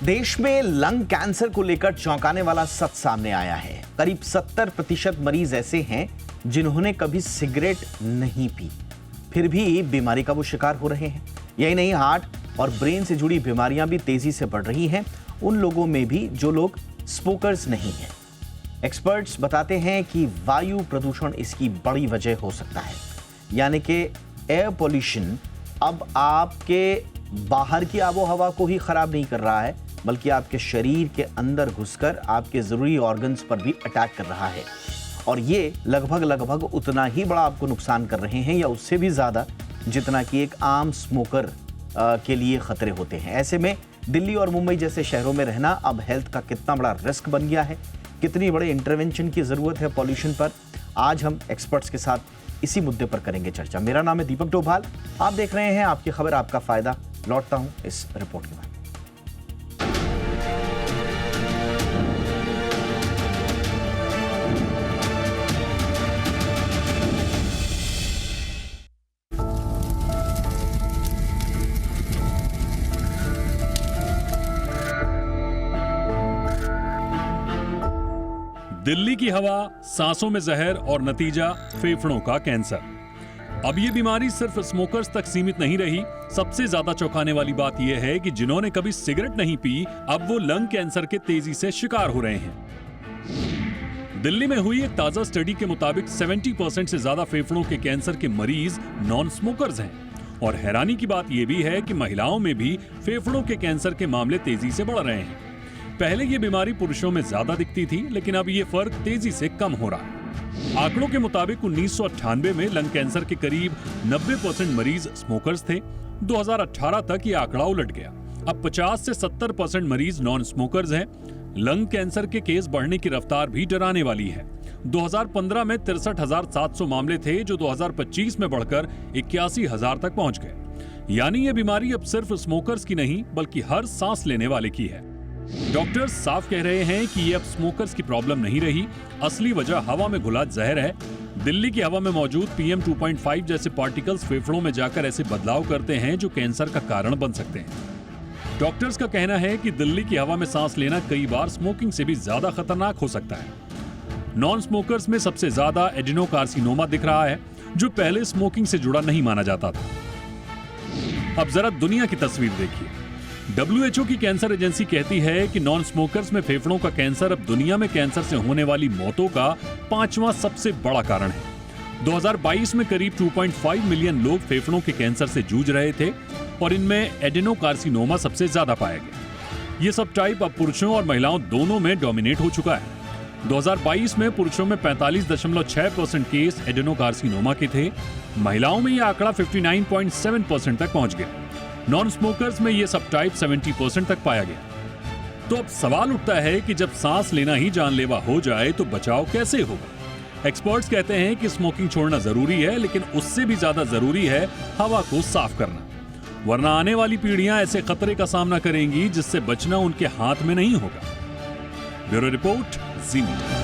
देश में lung cancer को लेकर चौंकाने वाला सच सामने आया है। करीब 70% मरीज ऐसे हैं जिन्होंने कभी सिगरेट नहीं पी, फिर भी बीमारी का वो शिकार हो रहे हैं। यही नहीं, हार्ट और ब्रेन से जुड़ी बीमारियां भी तेजी से बढ़ रही हैं उन लोगों में भी जो लोग स्मोकर्स नहीं हैं। एक्सपर्ट्स बताते हैं कि वायु प्रदूषण इसकी बड़ी वजह हो सकता है, यानी कि एयर पॉल्यूशन अब आपके बाहर की आबोहवा को ही खराब नहीं कर रहा है, बल्कि आपके शरीर के अंदर घुसकर आपके जरूरी ऑर्गन्स पर भी अटैक कर रहा है। और ये लगभग उतना ही बड़ा आपको नुकसान कर रहे हैं या उससे भी ज्यादा जितना कि एक आम स्मोकर के लिए खतरे होते हैं। ऐसे में दिल्ली और मुंबई जैसे शहरों में रहना अब हेल्थ का कितना बड़ा रिस्क बन गया है, कितनी बड़े इंटरवेंशन की जरूरत है पॉल्यूशन पर, आज हम एक्सपर्ट्स के साथ इसी मुद्दे पर करेंगे चर्चा। मेरा नाम है दीपक डोभाल, आप देख रहे हैं आपकी खबर आपका फायदा। लौटता हूं इस रिपोर्ट के बाद। दिल्ली की हवा, सांसों में जहर और नतीजा फेफड़ों का कैंसर। अब ये बीमारी सिर्फ स्मोकर्स तक सीमित नहीं रही। सबसे ज्यादा चौंकाने वाली बात यह है कि जिन्होंने कभी सिगरेट नहीं पी, अब वो लंग कैंसर के तेजी से शिकार हो रहे हैं। दिल्ली में हुई एक ताजा स्टडी के मुताबिक 70% से ज्यादा फेफड़ों के कैंसर के मरीज नॉन स्मोकर्स हैं। और हैरानी की बात यह भी है कि महिलाओं में भी फेफड़ों के कैंसर के मामले तेजी से बढ़ रहे हैं। पहले ये बीमारी पुरुषों में ज्यादा दिखती थी, लेकिन अब ये फर्क तेजी से कम हो रहा है। आंकड़ों के मुताबिक 1998 में लंग कैंसर के करीब 90% मरीज स्मोकर्स थे। 2018 तक ये आंकड़ा उलट गया, अब 50 से 70% मरीज नॉन स्मोकर्स हैं। लंग कैंसर के केस बढ़ने की रफ्तार भी डराने वाली है। 2015 में 63,700 मामले थे, जो 2025 में बढ़कर 81,000 तक पहुंच गए। यानी ये बीमारी अब सिर्फ स्मोकर्स की नहीं, बल्कि हर सांस लेने वाले की है। डॉक्टर्स साफ कह रहे हैं कि ये अब स्मोकर्स की प्रॉब्लम नहीं रही, असली वजह हवा में घुला जहर है। दिल्ली की हवा में मौजूद PM 2.5 जैसे पार्टिकल्स फेफड़ों में जाकर ऐसे बदलाव करते हैं जो कैंसर का कारण बन सकते हैं। डॉक्टर्स का कहना है कि दिल्ली की हवा में सांस लेना कई बार स्मोकिंग से भी ज्यादा खतरनाक हो सकता है। नॉन स्मोकर्स में सबसे ज्यादा एडिनोकार्सिनोमा दिख रहा है, जो पहले स्मोकिंग से जुड़ा नहीं माना जाता था। अब जरा दुनिया की तस्वीर देखिए। WHO की कैंसर एजेंसी कहती है कि नॉन स्मोकर्स में फेफड़ों का कैंसर अब दुनिया में कैंसर से होने वाली मौतों का 5वां सबसे बड़ा कारण है। 2022 में करीब 2.5 मिलियन लोग फेफड़ों के कैंसर से जूझ रहे थे और इनमें एडेनोकार्सिनोमा सबसे ज्यादा पाया गया। ये सब टाइप अब पुरुषों और महिलाओं दोनों में डोमिनेट हो चुका है। 2022 में पुरुषों में 45.6% केस एडेनोकार्सिनोमा के थे, महिलाओं में यह आंकड़ा 59.7% तक पहुंच गया। नॉन स्मोकर्स में यह सब टाइप 70% तक पाया गया। तो अब सवाल उठता है कि जब सांस लेना ही जानलेवा हो जाए तो बचाव कैसे होगा? एक्सपर्ट्स कहते हैं कि स्मोकिंग छोड़ना जरूरी है, लेकिन उससे भी ज्यादा जरूरी है हवा को साफ करना, वरना आने वाली पीढ़ियां ऐसे खतरे का सामना करेंगी जिससे बचना उनके हाथ में नहीं होगा। ब्यूरो रिपोर्ट, जी मीडिया।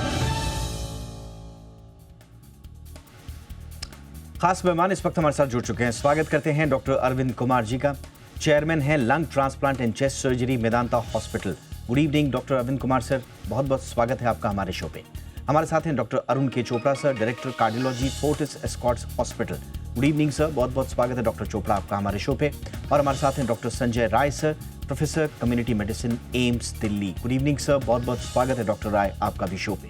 खास मेहमान इस वक्त हमारे साथ जुड़ चुके हैं। स्वागत करते हैं डॉक्टर अरविंद कुमार जी का, चेयरमैन हैं lung transplant and chest surgery Medanta hospital. Good evening doctor Arvind Kumar sir, बहुत बहुत स्वागत है आपका हमारे शो पे। हमारे साथ हैं डॉक्टर अरुण के Chopra sir, director cardiology Fortis Escorts hospital. Good evening sir, बहुत बहुत स्वागत है डॉक्टर चोपड़ा आपका हमारे शो पे। और हमारे साथ हैं doctor Sanjay Rai sir, professor community medicine, AIIMS Delhi. Good evening sir, बहुत बहुत स्वागत है डॉक्टर राय आपका भी शो पे।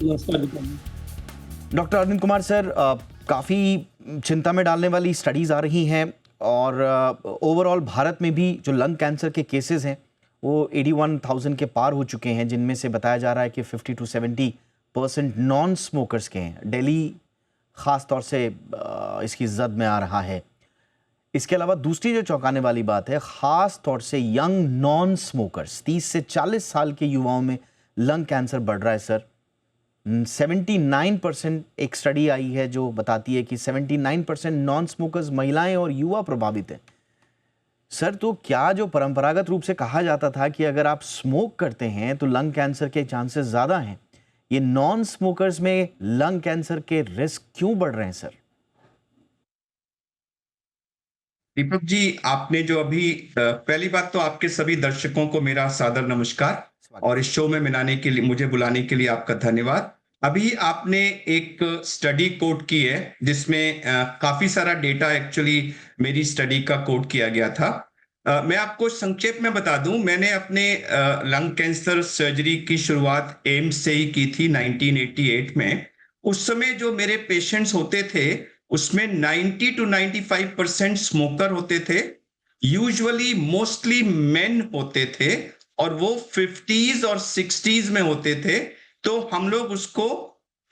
डॉक्टर अरविंद कुमार सर, काफ़ी चिंता में डालने वाली स्टडीज़ आ रही हैं और ओवरऑल भारत में भी जो लंग कैंसर के केसेस हैं वो 81,000 के पार हो चुके हैं, जिनमें से बताया जा रहा है कि 50 to 70% नॉन स्मोकर्स के हैं। दिल्ली ख़ास तौर से इसकी जद में आ रहा है। इसके अलावा दूसरी जो चौंकाने वाली बात है, ख़ास तौर से यंग नॉन स्मोकर्स, 30 से 40 साल के युवाओं में लंग कैंसर बढ़ रहा है सर। 79% एक स्टडी आई है जो बताती है कि 79% नॉन स्मोकर्स महिलाएं और युवा प्रभावित हैं। सर, तो क्या जो परंपरागत रूप से कहा जाता था कि अगर आप स्मोक करते हैं तो लंग कैंसर के चांसेस ज़्यादा हैं, ये नॉन स्मोकर्स में लंग कैंसर के रिस्क क्यों बढ़ रहे हैं सर? दीपक जी, आपने जो अभी पहली बात तो आपके सभी दर्शकों को मेरा सादर नमस्कार स्वागत। और इस शो में मिलाने के लिए मुझे बुलाने के लिए आपका धन्यवाद। अभी आपने एक स्टडी कोट की है जिसमें काफी सारा डेटा एक्चुअली मेरी स्टडी का कोट किया गया था। मैं आपको संक्षेप में बता दूं, मैंने अपने लंग कैंसर सर्जरी की शुरुआत एम्स से ही की थी 1988 में। उस समय जो मेरे पेशेंट्स होते थे उसमें 90 टू 95% स्मोकर होते थे, यूजुअली मोस्टली मेन होते थे और वो 50s और 60s में होते थे। तो हम लोग उसको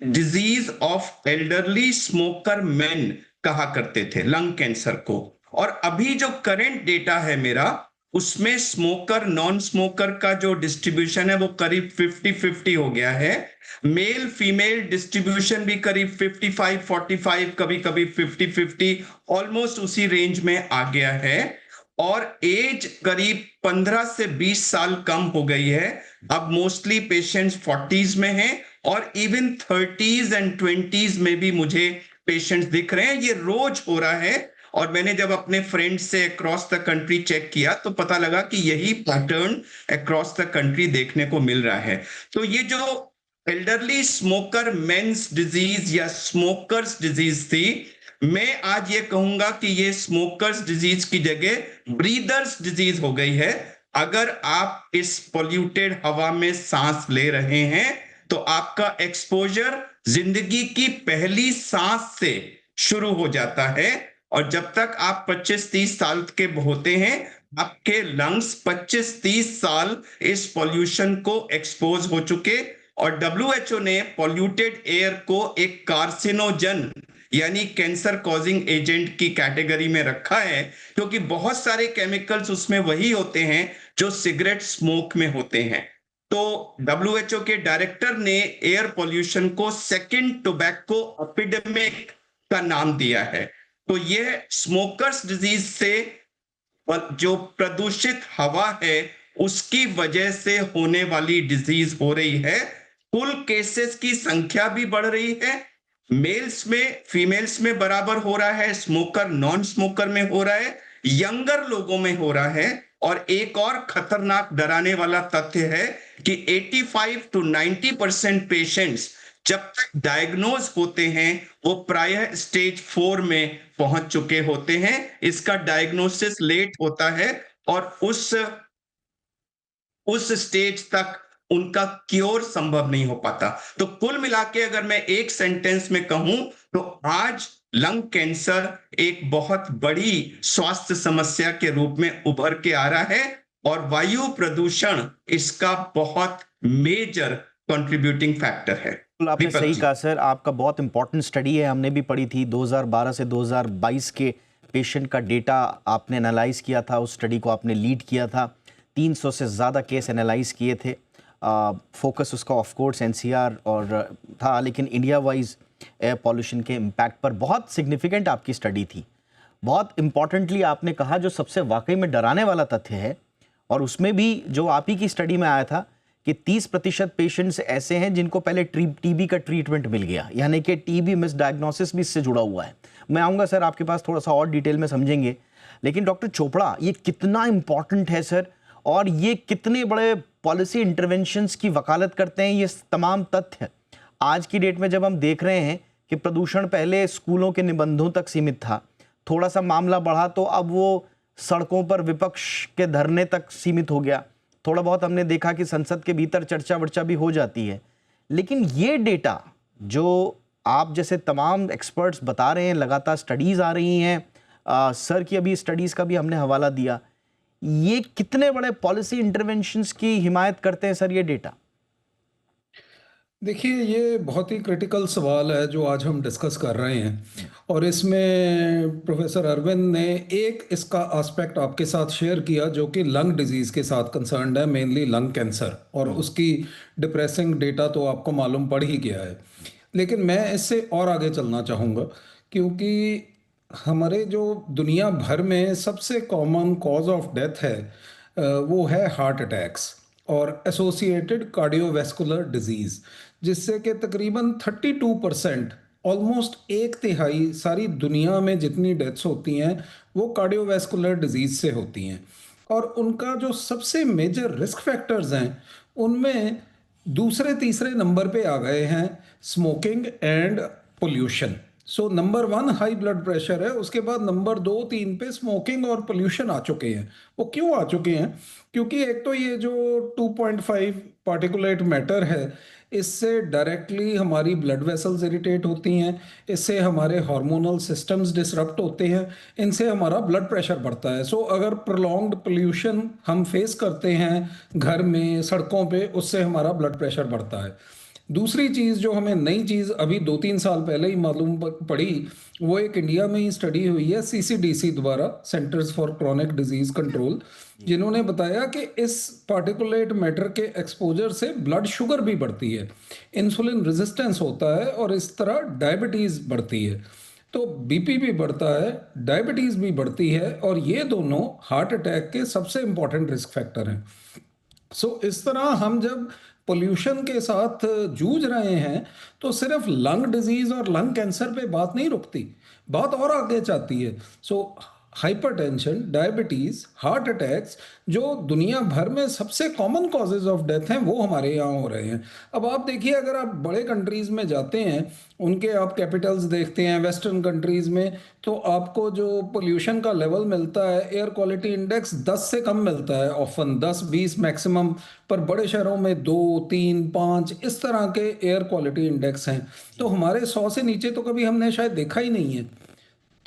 disease of elderly smoker main कहा करते थे, लंग कैंसर को। और अभी जो करंट डेटा है मेरा, उसमें स्मोकर नॉन स्मोकर का जो डिस्ट्रीब्यूशन है वो करीब 50-50 हो गया है। मेल फीमेल डिस्ट्रीब्यूशन भी करीब 55-45, कभी कभी 50-50, ऑलमोस्ट उसी रेंज में आ गया है। और एज करीब 15 से 20 साल कम हो गई है। अब मोस्टली पेशेंट्स 40s में हैं और इवन 30s एंड 20s में भी मुझे पेशेंट्स दिख रहे हैं। ये रोज हो रहा है और मैंने जब अपने फ्रेंड्स से अक्रॉस द कंट्री चेक किया तो पता लगा कि यही पैटर्न अक्रॉस द कंट्री देखने को मिल रहा है। तो ये जो एल्डरली स्मोकर मेंस डिजीज या स्मोकर्स डिजीज थी, मैं आज ये कहूंगा कि ये स्मोकर्स डिजीज की जगह ब्रीदर्स डिजीज हो गई है। अगर आप इस पोल्यूटेड हवा में सांस ले रहे हैं तो आपका एक्सपोजर जिंदगी की पहली सांस से शुरू हो जाता है और जब तक आप 25-30 साल के होते हैं आपके लंग्स 25-30 साल इस पॉल्यूशन को एक्सपोज हो चुके। और डब्ल्यूएचओ ने पॉल्यूटेड एयर को एक कार्सिनोजन यानी कैंसर कॉजिंग एजेंट की कैटेगरी में रखा है, क्योंकि बहुत सारे केमिकल्स उसमें वही होते हैं जो सिगरेट स्मोक में होते हैं। तो डब्ल्यूएचओ के डायरेक्टर ने एयर पॉल्यूशन को सेकंड टोबैको एपिडेमिक का नाम दिया है। तो यह स्मोकर्स डिजीज से जो प्रदूषित हवा है उसकी वजह से होने वाली डिजीज हो रही है। कुल केसेस की संख्या भी बढ़ रही है, मेल्स में फीमेल्स में बराबर हो रहा है, स्मोकर नॉन स्मोकर में हो रहा है, यंगर लोगों में हो रहा है। और एक और खतरनाक डराने वाला तथ्य है कि 85 टू 90% पेशेंट्स जब तक डायग्नोज होते हैं वो प्रायः स्टेज 4 में पहुंच चुके होते हैं। इसका डायग्नोसिस लेट होता है और उस स्टेज तक उनका क्योर संभव नहीं हो पाता। तो कुल मिला के अगर मैं एक सेंटेंस में कहूं तो आज लंग कैंसर एक बहुत बड़ी स्वास्थ्य समस्या के रूप में उभर के आ रहा है और वायु प्रदूषण इसका बहुत मेजर कंट्रीब्यूटिंग फैक्टर है। आपने दीपक सही जी। कहा सर, आपका बहुत इंपॉर्टेंट स्टडी है, हमने भी पढ़ी थी। 2012 से 2022 के पेशेंट का डेटा आपने एनालाइज किया था, उस स्टडी को आपने लीड किया था। 300 से ज़्यादा केस एनालाइज किए थे। फोकस उसका ऑफ कोर्स एनसीआर और था, लेकिन इंडिया वाइज एयर पॉल्यूशन के इम्पैक्ट पर बहुत सिग्निफिकेंट आपकी स्टडी थी। बहुत इंपॉर्टेंटली आपने कहा जो सबसे वाकई में डराने वाला तथ्य है, और उसमें भी जो आप ही की स्टडी में आया था कि 30% पेशेंट्स ऐसे हैं जिनको पहले टीबी का ट्रीटमेंट मिल गया, यानी कि टीबी मिसडायग्नोसिस भी इससे जुड़ा हुआ है। मैं आऊँगा सर आपके पास, थोड़ा सा और डिटेल में समझेंगे। लेकिन डॉक्टर चोपड़ा, ये कितना इम्पॉर्टेंट है सर, और ये कितने बड़े पॉलिसी इंटरवेंशंस की वकालत करते हैं ये तमाम तथ्य आज की डेट में, जब हम देख रहे हैं कि प्रदूषण पहले स्कूलों के निबंधों तक सीमित था, थोड़ा सा मामला बढ़ा तो अब वो सड़कों पर विपक्ष के धरने तक सीमित हो गया। थोड़ा बहुत हमने देखा कि संसद के भीतर चर्चा वर्चा भी हो जाती है। लेकिन ये डेटा जो आप जैसे तमाम एक्सपर्ट्स बता रहे हैं, लगातार स्टडीज़ आ रही हैं, सर की अभी स्टडीज़ का भी हमने हवाला दिया, ये कितने बड़े पॉलिसी इंटरवेंशंस की हिमायत करते हैं सर ये डेटा? देखिए, ये बहुत ही क्रिटिकल सवाल है जो आज हम डिस्कस कर रहे हैं, और इसमें प्रोफेसर अरविंद ने एक इसका एस्पेक्ट आपके साथ शेयर किया जो कि लंग डिजीज़ के साथ कंसर्न्ड है, मेनली लंग कैंसर, और उसकी डिप्रेसिंग डेटा तो आपको मालूम पड़ ही गया है। लेकिन मैं इससे और आगे चलना चाहूँगा, क्योंकि हमारे जो दुनिया भर में सबसे कॉमन कॉज ऑफ डेथ है वो है हार्ट अटैक्स और एसोसिएटेड कार्डियोवैस्कुलर डिजीज़, जिससे कि तकरीबन 32% ऑलमोस्ट एक तिहाई सारी दुनिया में जितनी डेथ्स होती हैं वो कार्डियोवैस्कुलर डिजीज से होती हैं। और उनका जो सबसे मेजर रिस्क फैक्टर्स हैं उनमें दूसरे तीसरे नंबर पे आ गए हैं smoking and pollution. So number one high blood pressure है, उसके बाद नंबर दो तीन पे स्मोकिंग और पोल्यूशन आ चुके हैं। वो क्यों आ चुके हैं? क्योंकि एक तो ये जो 2.5 पार्टिकुलेट मैटर है इससे डायरेक्टली हमारी ब्लड वेसल्स इरिटेट होती हैं, इससे हमारे हार्मोनल सिस्टम्स डिसरप्ट होते हैं, इनसे हमारा ब्लड प्रेशर बढ़ता है। सो अगर प्रोलॉन्ग्ड पोल्यूशन हम फेस करते हैं घर में सड़कों पे, उससे हमारा ब्लड प्रेशर बढ़ता है। दूसरी चीज़ जो हमें नई चीज़ अभी 2-3 साल पहले ही मालूम पड़ी, वो एक इंडिया में ही स्टडी हुई है सीसीडीसी द्वारा, centres for chronic disease control, जिन्होंने बताया कि इस पार्टिकुलेट मैटर के एक्सपोजर से ब्लड शुगर भी बढ़ती है, इंसुलिन रेजिस्टेंस होता है और इस तरह डायबिटीज़ बढ़ती है। तो बीपी भी बढ़ता है, डायबिटीज़ भी बढ़ती है, और ये दोनों हार्ट अटैक के सबसे इंपॉर्टेंट रिस्क फैक्टर हैं। सो इस तरह हम जब पोल्यूशन के साथ जूझ रहे हैं तो सिर्फ लंग डिजीज और लंग कैंसर पे बात नहीं रुकती, बात और आगे जाती है। सो हाइपरटेंशन, डायबिटीज, हार्ट अटैक्स जो दुनिया भर में सबसे कॉमन कॉजेज ऑफ डेथ हैं वो हमारे यहाँ हो रहे हैं। अब आप देखिए, अगर आप बड़े कंट्रीज में जाते हैं, उनके आप कैपिटल्स देखते हैं वेस्टर्न कंट्रीज में, तो आपको जो पोल्यूशन का लेवल मिलता है, एयर क्वालिटी इंडेक्स 10 से कम मिलता है, ऑफन 10-20 मैक्सिमम, पर बड़े शहरों में 2, 3, 5 इस तरह के एयर क्वालिटी इंडेक्स हैं। तो हमारे 100 से नीचे तो कभी हमने शायद देखा ही नहीं है।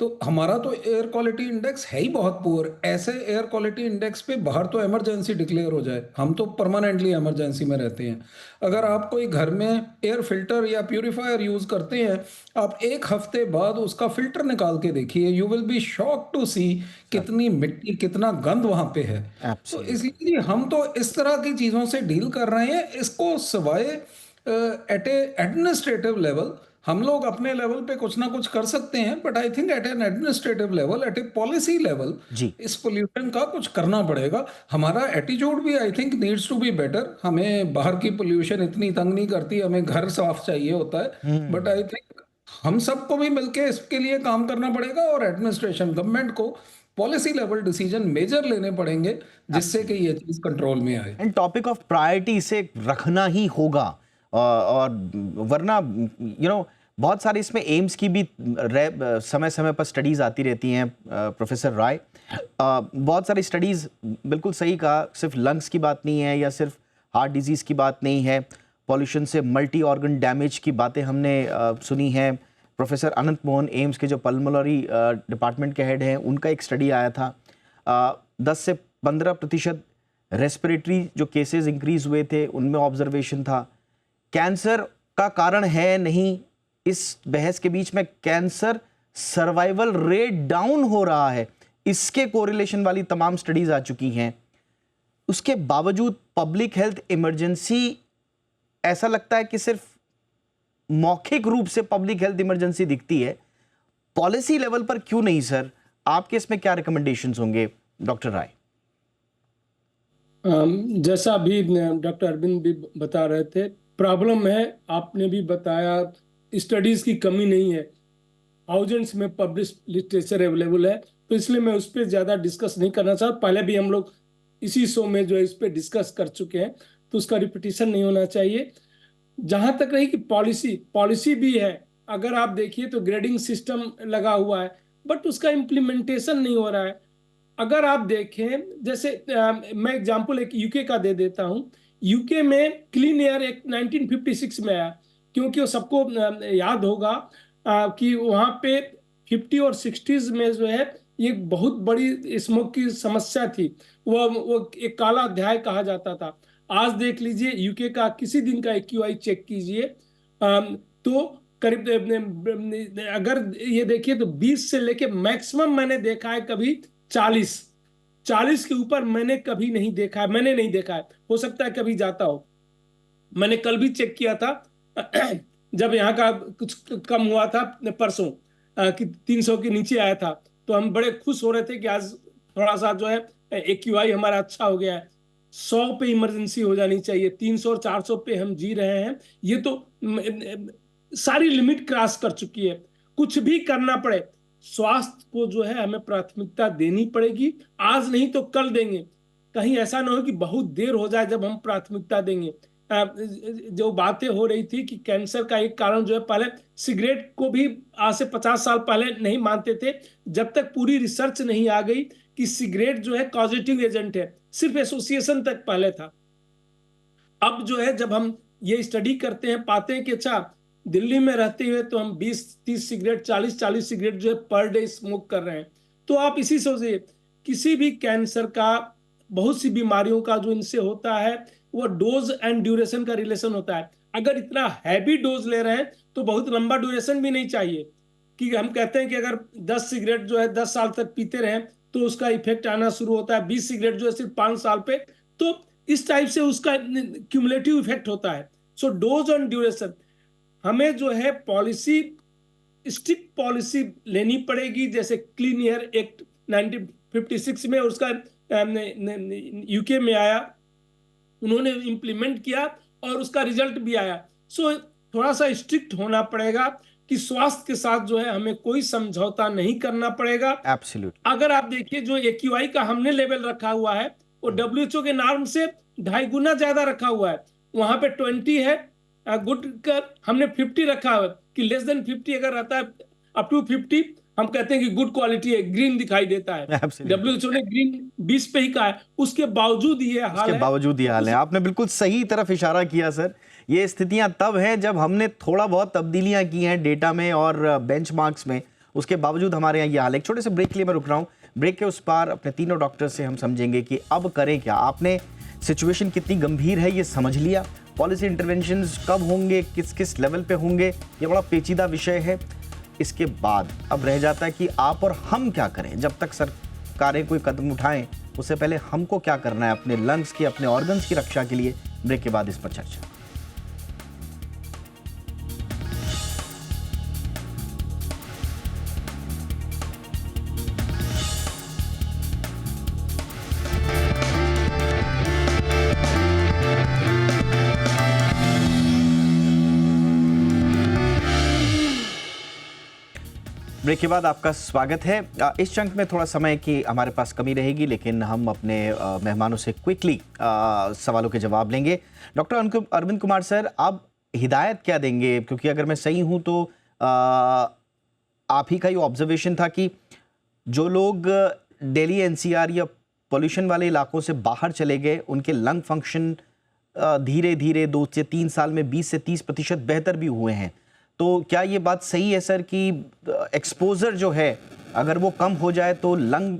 तो हमारा तो एयर क्वालिटी इंडेक्स है ही बहुत पुअर। ऐसे एयर क्वालिटी इंडेक्स पे बाहर तो इमरजेंसी डिक्लेयर हो जाए, हम तो परमानेंटली इमरजेंसी में रहते हैं। अगर आप कोई घर में एयर फिल्टर या प्यूरिफायर यूज करते हैं, आप एक हफ्ते बाद उसका फिल्टर निकाल के देखिए, you will be shock to see कितनी मिट्टी, कितना गंद वहां पे है। तो एब्सोल्युटली। इसलिए हम तो इस तरह की चीजों से डील कर रहे हैं। इसको सिवाय एट ए एडमिनिस्ट्रेटिव लेवल हम लोग अपने लेवल पे कुछ ना कुछ कर सकते हैं, but I think at an administrative level, at a policy level, जी। इस पोल्यूशन का कुछ करना पड़ेगा। हमारा एटीट्यूड भी I think needs to be better. हमें बाहर की पोल्यूशन इतनी तंग नहीं करती, हमें घर साफ चाहिए होता है, बट आई थिंक हम सबको भी मिलके इसके लिए काम करना पड़ेगा, और एडमिनिस्ट्रेशन, गवर्नमेंट को पॉलिसी लेवल डिसीजन मेजर लेने पड़ेंगे जिससे कि ये चीज कंट्रोल में आए। एंड टॉपिक ऑफ प्रायोरिटी इसे रखना ही होगा, और वरना बहुत सारी इसमें एम्स की भी समय समय पर स्टडीज आती रहती हैं प्रोफेसर राय। बहुत सारी स्टडीज, बिल्कुल सही कहा, सिर्फ लंग्स की बात नहीं है या सिर्फ हार्ट डिजीज की बात नहीं है, पॉल्यूशन से मल्टी ऑर्गन डैमेज की बातें हमने सुनी हैं। प्रोफेसर अनंत मोहन, एम्स के जो पल्मोनरी डिपार्टमेंट के हेड हैं, उनका एक स्टडी आया था, 10 से 15% रेस्पिरेटरी जो केसेस इंक्रीज हुए थे उनमें ऑब्जर्वेशन था। कैंसर का कारण है नहीं, इस बहस के बीच में कैंसर सर्वाइवल रेट डाउन हो रहा है, इसके कोरिलेशन वाली तमाम स्टडीज आ चुकी हैं। उसके बावजूद पब्लिक हेल्थ इमरजेंसी, ऐसा लगता है कि सिर्फ मौखिक रूप से पब्लिक हेल्थ इमरजेंसी दिखती है, पॉलिसी लेवल पर क्यों नहीं सर? आपके इसमें क्या रिकमेंडेशंस होंगे डॉक्टर राय? जैसा अभी डॉक्टर अरविंद भी बता रहे थे, प्रॉब्लम है, आपने भी बताया, स्टडीज की कमी नहीं है, थाउजेंड्स में पब्लिश लिटरेचर अवेलेबल है, तो इसलिए मैं उस पर ज्यादा डिस्कस नहीं करना चाहता। पहले भी हम लोग इसी शो में जो है इस पर डिस्कस कर चुके हैं, तो उसका रिपीटिशन नहीं होना चाहिए। जहां तक रही कि पॉलिसी भी है, अगर आप देखिए तो ग्रेडिंग सिस्टम लगा हुआ है, बट उसका इम्प्लीमेंटेशन नहीं हो रहा है। अगर आप देखें, जैसे मैं एग्जांपल एक यूके का दे देता हूं। यूके में क्लीन एयर एक 1956 में आया, क्योंकि वो सबको याद होगा कि वहां पे 50 और 60s में जो है ये बहुत बड़ी स्मोक की समस्या थी, वो एक काला अध्याय कहा जाता था। आज देख लीजिए यूके का किसी दिन का AQI चेक कीजिए, तो करीब अगर ये देखिए तो 20 से लेके मैक्सिमम मैंने देखा है कभी 40 के ऊपर मैंने कभी नहीं देखा है, मैंने नहीं देखा है, हो सकता है कभी जाता हो। मैंने कल भी चेक किया था जब यहाँ का कुछ कम हुआ था परसों कि 300 के नीचे आया था, तो हम बड़े खुश हो रहे थे कि आज थोड़ा सा जो है AQI हमारा अच्छा हो गया है। 100 पे इमरजेंसी हो जानी चाहिए, 300 और 400 पे हम जी रहे हैं। ये तो सारी लिमिट क्रॉस कर चुकी है। कुछ भी करना पड़े, स्वास्थ्य को जो है हमें प्राथमिकता देनी पड़ेगी, आज नहीं तो कल देंगे। कहीं ऐसा ना हो कि बहुत देर हो जाए जब हम प्राथमिकता देंगे। जो बातें हो रही थी कि कैंसर का एक कारण जो है, पहले सिगरेट को भी आज से 50 साल पहले नहीं मानते थे, जब तक पूरी रिसर्च नहीं आ गई कि सिगरेट जो है कॉजेटिव एजेंट है, सिर्फ एसोसिएशन तक पहले था। अब जो है जब हम ये स्टडी करते हैं, पाते हैं कि अच्छा दिल्ली में रहते हुए तो हम 20-30 सिगरेट, 40-40 सिगरेट जो है पर डे स्मोक कर रहे हैं। तो आप इसी सोचिए, किसी भी कैंसर का, बहुत सी बीमारियों का जो इनसे होता है, वो डोज एंड ड्यूरेशन का रिलेशन होता है। अगर इतना हैवी डोज ले रहे हैं तो बहुत लंबा ड्यूरेशन भी नहीं चाहिए। कि हम कहते हैं कि अगर 10 सिगरेट जो है 10 साल तक पीते रहे तो उसका इफेक्ट आना शुरू होता है, 20 सिगरेट जो है सिर्फ 5 साल पे, तो इस टाइप से उसका क्यूमुलेटिव इफेक्ट होता है। सो डोज एंड ड्यूरेशन, हमें जो है पॉलिसी, स्ट्रिक्ट पॉलिसी लेनी पड़ेगी। जैसे क्लीन एयर एक्ट 1956 में, उसका यूके में आया, उन्होंने इंप्लीमेंट किया और उसका रिजल्ट भी आया। सो थोड़ा सा स्ट्रिक्ट होना पड़ेगा कि स्वास्थ्य के साथ जो है हमें कोई समझौता नहीं करना पड़ेगा। एब्सोल्युटली। अगर आप देखिए जो AQI का हमने लेवल रखा हुआ है, वो WHO के नॉर्म से 2.5 गुना ज्यादा रखा हुआ है। वहां पे 20 है गुड का, हमने 50 रखा है कि लेस देन 50 अगर रहता है अप टू 50 हम कहते हैं कि गुड क्वालिटी है, ग्रीन दिखाई देता है। Absolutely. WHO ने ग्रीन 20 पे ही कहा है, उसके बावजूद ये हाल उसके है। बावजूद ये हाल है। आपने बिल्कुल सही तरफ इशारा किया सर। ये स्थितियां तब है जब हमने थोड़ा बहुत तब्दीलियां की हैं डेटा में और बेंचमार्क्स में, उसके बावजूद हमारे यहाँ ये हाल है। एक छोटे से ब्रेक के लिए मैं रुक रहा हूँ। ब्रेक के उस पार अपने तीनों डॉक्टर से हम समझेंगे कि अब करें क्या। आपने सिचुएशन कितनी गंभीर है ये समझ लिया, पॉलिसी इंटरवेंशंस कब होंगे, किस किस लेवल पे होंगे, ये बड़ा पेचीदा विषय है। इसके बाद अब रह जाता है कि आप और हम क्या करें। जब तक सरकारें कोई कदम उठाएं, उससे पहले हमको क्या करना है अपने लंग्स की, अपने ऑर्गन्स की रक्षा के लिए। ब्रेक के बाद इस पर चर्चा। ब्रेक के बाद आपका स्वागत है। इस चंक में थोड़ा समय की हमारे पास कमी रहेगी, लेकिन हम अपने मेहमानों से क्विकली सवालों के जवाब लेंगे। डॉक्टर अरविंद कुमार सर, आप हिदायत क्या देंगे? क्योंकि अगर मैं सही हूं तो आप ही का ये ऑब्जर्वेशन था कि जो लोग दिल्ली NCR या पोल्यूशन वाले इलाकों से बाहर चले गए, उनके लंग फंक्शन धीरे धीरे 2 से 3 साल में 20 से 30% बेहतर भी हुए हैं। तो क्या ये बात सही है सर कि एक्सपोजर जो है अगर वो कम हो जाए तो लंग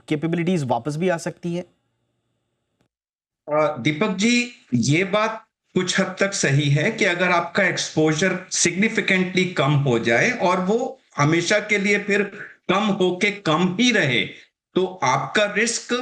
कैपेबिलिटीज वापस भी आ सकती है? दीपक जी, ये बात कुछ हद तक सही है कि अगर आपका एक्सपोजर सिग्निफिकेंटली कम हो जाए और वो हमेशा के लिए फिर कम होके कम ही रहे, तो आपका रिस्क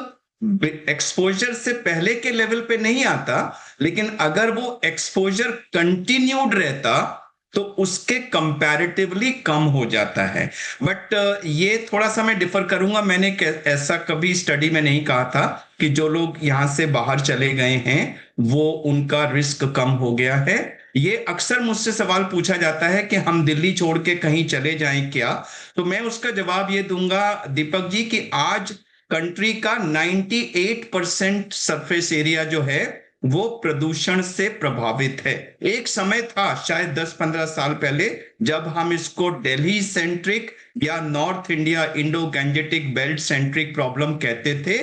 एक्सपोजर से पहले के लेवल पे नहीं आता। लेकिन अगर वो एक्सपोजर कंटिन्यूड रहता तो उसके कंपैरेटिवली कम हो जाता है। बट ये थोड़ा सा मैं डिफर करूंगा। मैंने ऐसा कभी स्टडी में नहीं कहा था कि जो लोग यहां से बाहर चले गए हैं वो उनका रिस्क कम हो गया है। ये अक्सर मुझसे सवाल पूछा जाता है कि हम दिल्ली छोड़ के कहीं चले जाएं क्या? तो मैं उसका जवाब ये दूंगा दीपक जी कि आज कंट्री का 98% सरफेस एरिया जो है वो प्रदूषण से प्रभावित है। एक समय था शायद 10-15 साल पहले जब हम इसको दिल्ली सेंट्रिक या north India Indo Gangetic belt centric problem कहते थे।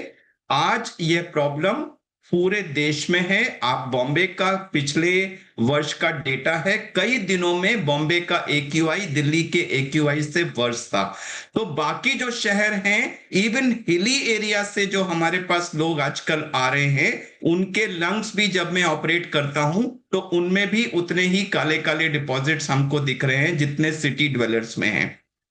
आज यह प्रॉब्लम पूरे देश में है। आप बॉम्बे का पिछले वर्ष का डेटा है, कई दिनों में बॉम्बे का AQI दिल्ली के AQI से वर्ष था। तो बाकी जो शहर हैं, इवन हिली एरिया से जो हमारे पास लोग आजकल आ रहे हैं, उनके लंग्स भी जब मैं ऑपरेट करता हूं तो उनमें भी उतने ही काले काले डिपॉजिट्स हमको दिख रहे हैं जितने सिटी ड्वेलर्स में हैं।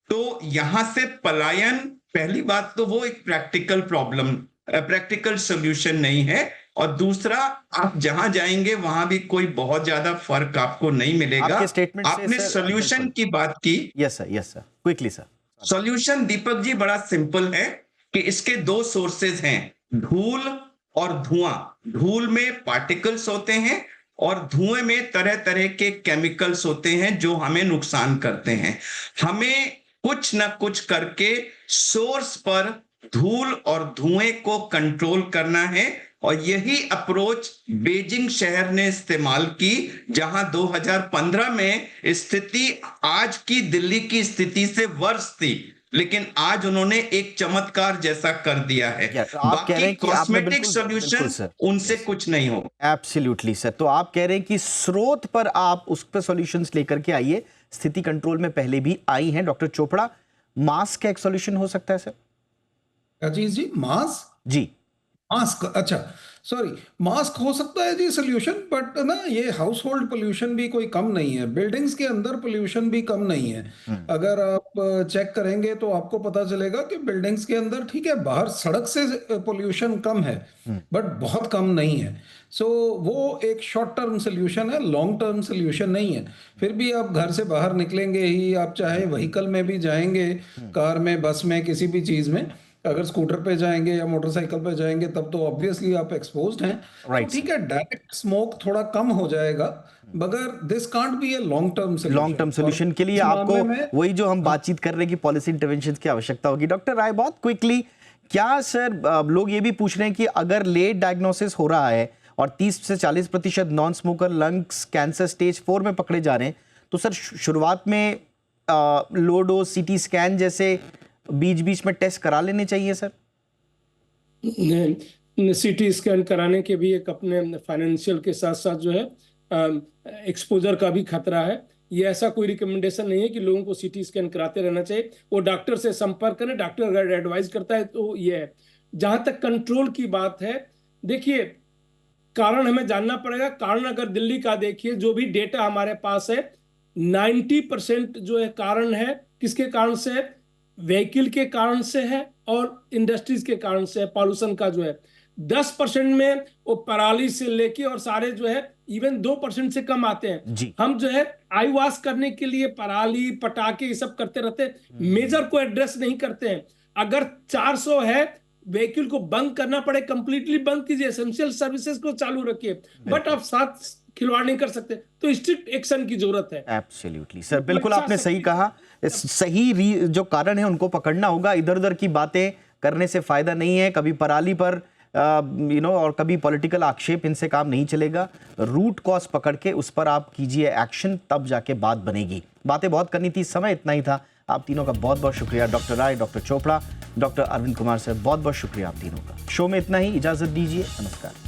तो यहां से पलायन, पहली बात तो वो एक प्रैक्टिकल प्रॉब्लम, प्रैक्टिकल सोल्यूशन नहीं है। और दूसरा, आप जहां जाएंगे वहां भी कोई बहुत ज्यादा फर्क आपको नहीं मिलेगा। आपके स्टेटमेंट से आपने सर, सोल्यूशन की बात की। Yes sir, quickly sir. Solution Deepak ji बड़ा सिंपल है कि इसके 2 सोर्सेज हैं, धूल और धुआं। धूल में पार्टिकल्स होते हैं और धुएं में तरह तरह के केमिकल्स होते हैं जो हमें नुकसान करते हैं। हमें कुछ न कुछ करके सोर्स पर धूल और धुएं को कंट्रोल करना है, और यही अप्रोच बीजिंग शहर ने इस्तेमाल की, जहां 2015 में स्थिति आज की दिल्ली की स्थिति से वर्ष थी, लेकिन आज उन्होंने एक चमत्कार जैसा कर दिया है। तो आप कह रहे हैं कि आपने कॉस्मेटिक बिल्कुल सॉल्यूशन सर, उनसे कुछ नहीं हो। Absolutely sir. तो आप कह रहे हैं कि स्रोत पर आप उस पर सॉल्यूशंस लेकर के आइए, स्थिति कंट्रोल में पहले भी आई हैं। डॉक्टर चोपड़ा, मास्क का एक सॉल्यूशन हो सकता है सर? अजीज जी, मास्क जी, मास्क अच्छा, सॉरी, मास्क हो सकता है जी सोल्यूशन, बट ना ये हाउस होल्ड पोल्यूशन भी कोई कम नहीं है, बिल्डिंग्स के अंदर पोल्यूशन भी कम नहीं है। अगर आप चेक करेंगे तो आपको पता चलेगा कि बिल्डिंग्स के अंदर ठीक है, बाहर सड़क से पोल्यूशन कम है, बट बहुत कम नहीं है। सो वो एक शॉर्ट टर्म सोल्यूशन है, लॉन्ग टर्म सोल्यूशन नहीं है। फिर भी आप घर से बाहर निकलेंगे ही, आप चाहे व्हीकल में भी जाएंगे, कार में, बस में, किसी भी चीज में, अगर स्कूटर पे जाएंगे या मोटरसाइकिल पे जाएंगे तब तो ऑब्वियसली आप एक्सपोज्ड हैं। Right, तो ठीक है, डायरेक्ट स्मोक थोड़ा कम हो जाएगा, मगर this can't be a long term solution. Long term solution के लिए आपको वही जो हम बातचीत कर रहे हैं कि पॉलिसी इंटरवेंशन की आवश्यकता होगी। डॉक्टर राय, बहुत क्विकली, क्या सर लोग ये भी पूछ रहे हैं कि अगर लेट डायग्नोसिस हो रहा है और 30 से 40% non smoker lungs cancer stage 4 में पकड़े जा रहे हैं, तो सर शुरुआत में लो डोज सीटी स्कैन जैसे बीच बीच में टेस्ट करा लेने चाहिए सर? सीटी स्कैन कराने के भी एक अपने फाइनेंशियल के साथ साथ जो है एक्सपोजर का भी खतरा है। ये ऐसा कोई रिकमेंडेशन नहीं है कि लोगों को सीटी स्कैन कराते रहना चाहिए। वो डॉक्टर से संपर्क करें, डॉक्टर अगर एडवाइस करता है तो ये है। जहां तक कंट्रोल की बात है, देखिए कारण हमें जानना पड़ेगा। कारण अगर दिल्ली का देखिए, जो भी डेटा हमारे पास है, 90% जो है कारण है, किसके कारण से है? व्हीकल के कारण से है और इंडस्ट्रीज के कारण से है, पॉल्यूशन का जो है। 10% में वो पराली से लेके और सारे जो है इवन 2% से कम आते हैं। हम जो है आई वॉश करने के लिए पराली, पटाखे, ये सब करते रहते हैं, मेजर को एड्रेस नहीं करते हैं। अगर 400 है, व्हीकल को बंद करना पड़े, कंप्लीटली बंद कीजिए, एसेंशियल सर्विसेज को चालू रखिए, बट आप साथ खिलवाड़ नहीं कर सकते, तो स्ट्रिक्ट एक्शन की जरूरत है। एब्सोल्युटली सर, बिल्कुल आपने सही कहा। सही जो कारण है उनको पकड़ना होगा। इधर उधर की बातें करने से फायदा नहीं है। कभी पराली पर और कभी पॉलिटिकल आक्षेप, इनसे काम नहीं चलेगा। रूट कॉज पकड़ के उस पर आप कीजिए एक्शन, तब जाके बात बनेगी। बातें बहुत करनी थी, समय इतना ही था। आप तीनों का बहुत बहुत शुक्रिया, doctor Rai, doctor Chopra, doctor Arvind Kumar sir, बहुत बहुत शुक्रिया आप तीनों का। शो में इतना ही, इजाजत दीजिए, नमस्कार।